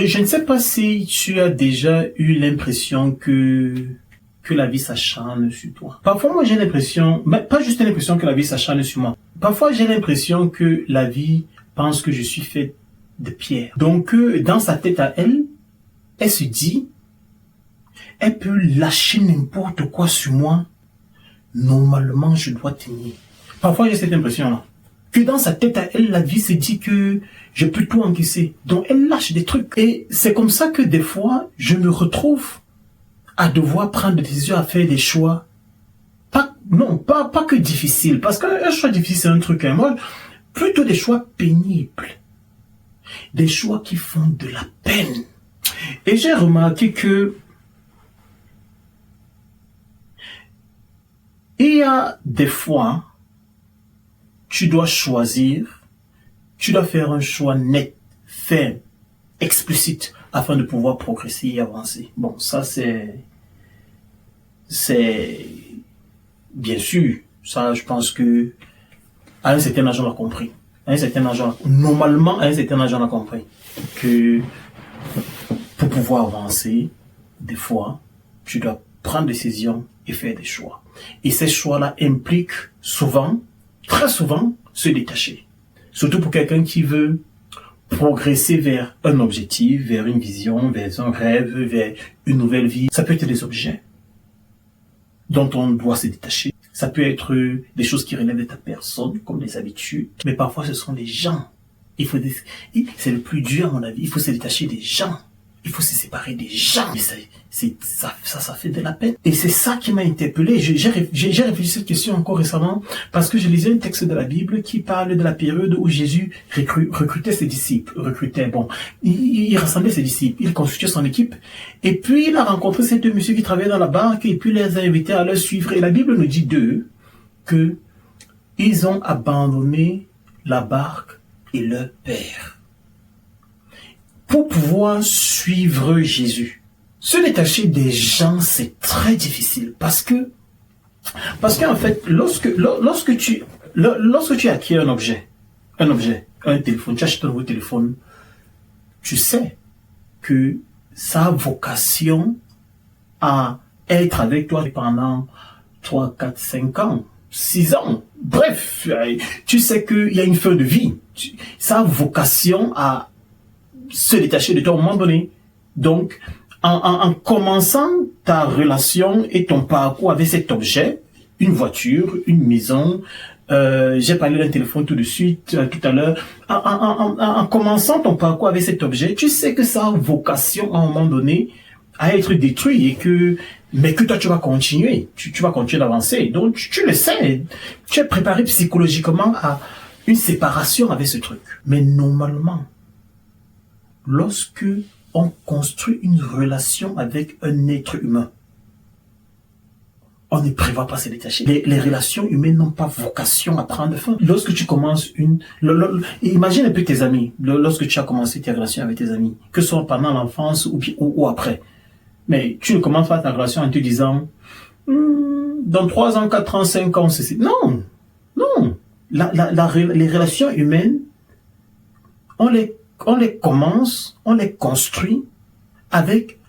Je ne sais pas si tu as déjà eu l'impression que la vie s'acharne sur toi. Parfois, moi, j'ai l'impression, mais pas juste l'impression que la vie s'acharne sur moi. Parfois, j'ai l'impression que la vie pense que je suis fait de pierre. Donc, dans sa tête à elle, elle se dit, elle peut lâcher n'importe quoi sur moi. Normalement, je dois tenir. Parfois, j'ai cette impression-là. Que dans sa tête à elle, la vie se dit que je peux tout encaisser. Donc, elle lâche des trucs. Et c'est comme ça que des fois, je me retrouve à devoir prendre des décisions, à faire des choix. Pas que difficiles. Parce qu'un choix difficile, c'est un truc. Moi, plutôt des choix pénibles. Des choix qui font de la peine. Et j'ai remarqué que il y a des fois, tu dois choisir, tu dois faire un choix net, ferme, explicite, afin de pouvoir progresser et avancer. Bon, ça c'est bien sûr, ça je pense que à un certain âge on l'a compris. Normalement, à un certain âge on a compris que pour pouvoir avancer, des fois, tu dois prendre des décisions et faire des choix. Et ces choix-là impliquent souvent, très souvent, se détacher. Surtout pour quelqu'un qui veut progresser vers un objectif, vers une vision, vers un rêve, vers une nouvelle vie. Ça peut être des objets dont on doit se détacher. Ça peut être des choses qui relèvent de ta personne, comme des habitudes. Mais parfois, ce sont des gens. C'est le plus dur, à mon avis. Il faut se détacher des gens. Il faut se séparer des gens. Mais ça fait de la peine. Et c'est ça qui m'a interpellé. J'ai réfléchi à cette question encore récemment parce que je lisais un texte de la Bible qui parle de la période où Jésus recrutait ses disciples. Il rassemblait ses disciples. Il constituait son équipe. Et puis, il a rencontré ces deux messieurs qui travaillaient dans la barque et puis les a invités à le suivre. Et la Bible nous dit d'eux que ils ont abandonné la barque et leur père pour pouvoir suivre Jésus. Se détacher des gens, c'est très difficile parce qu'en fait, lorsque tu acquiers un objet, un téléphone, tu achètes un nouveau téléphone, tu sais que ça a vocation à être avec toi pendant 3, 4, 5 ans, 6 ans. Bref, tu sais qu'il y a une fin de vie. Ça a vocation à se détacher de toi à un moment donné. Donc, en commençant ta relation et ton parcours avec cet objet, une voiture, une maison, j'ai parlé d'un téléphone tout de suite, tout à l'heure, en commençant ton parcours avec cet objet, tu sais que ça a vocation à un moment donné à être détruit mais que toi tu vas continuer, tu vas continuer d'avancer. Donc tu le sais, tu es préparé psychologiquement à une séparation avec ce truc. Mais normalement, lorsque on construit une relation avec un être humain, on ne prévoit pas se détacher. Les relations humaines n'ont pas vocation à prendre fin. Lorsque tu commences imagine un peu tes amis, lorsque tu as commencé tes relations avec tes amis, que ce soit pendant l'enfance ou après. Mais tu ne commences pas ta relation en te disant, dans 3 ans, 4 ans, 5 ans, c'est... Non. Les relations humaines, on les commence, on les construit avec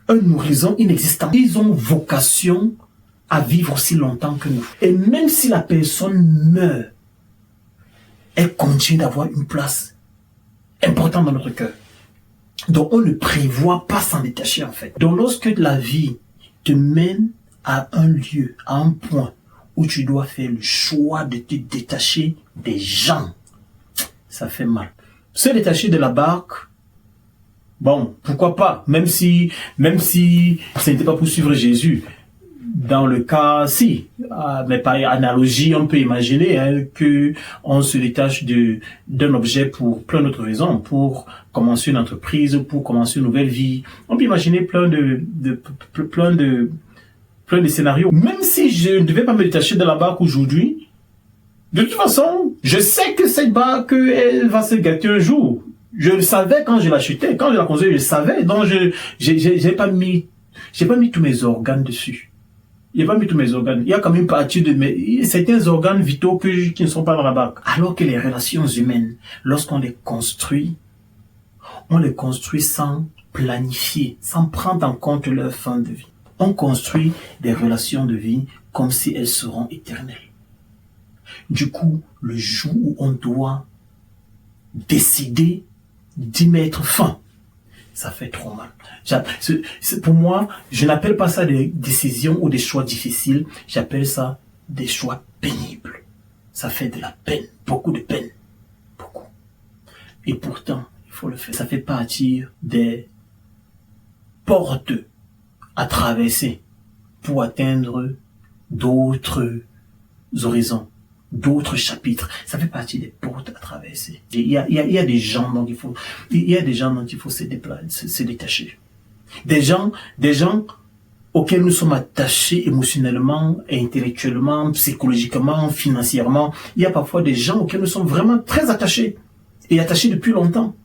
un horizon inexistant. Ils ont vocation à vivre aussi longtemps que nous. Et même si la personne meurt, elle continue d'avoir une place importante dans notre cœur. Donc on ne prévoit pas s'en détacher en fait. Donc lorsque la vie te mène à un lieu, à un point où tu dois faire le choix de te détacher des gens, ça fait mal. Se détacher de la barque, bon, pourquoi pas, même si ce n'était pas pour suivre Jésus. Dans le cas, si, mais par analogie, on peut imaginer que on se détache d'un objet pour plein d'autres raisons, pour commencer une entreprise, pour commencer une nouvelle vie. On peut imaginer plein de scénarios. Même si je ne devais pas me détacher de la barque aujourd'hui, de toute façon, je sais que cette barque, elle va se gâter un jour. Je le savais quand je l'achetais, quand je la construisais, je le savais. Donc j'ai pas mis tous mes organes dessus. Il n'y a pas mis tous mes organes. Il y a quand même partie de certains organes vitaux qui ne sont pas dans la barque. Alors que les relations humaines, lorsqu'on les construit, on les construit sans planifier, sans prendre en compte leur fin de vie. On construit des relations de vie comme si elles seront éternelles. Du coup, le jour où on doit décider d'y mettre fin, ça fait trop mal. Pour moi, je n'appelle pas ça des décisions ou des choix difficiles, j'appelle ça des choix pénibles. Ça fait de la peine, beaucoup de peine, beaucoup. Et pourtant, il faut le faire. Ça fait partie des portes à traverser pour atteindre d'autres horizons, d'autres chapitres. Ça fait partie des portes à traverser. Il y a des gens dont il faut se détacher. Des gens auxquels nous sommes attachés émotionnellement, intellectuellement, psychologiquement, financièrement. Il y a parfois des gens auxquels nous sommes vraiment très attachés et attachés depuis longtemps.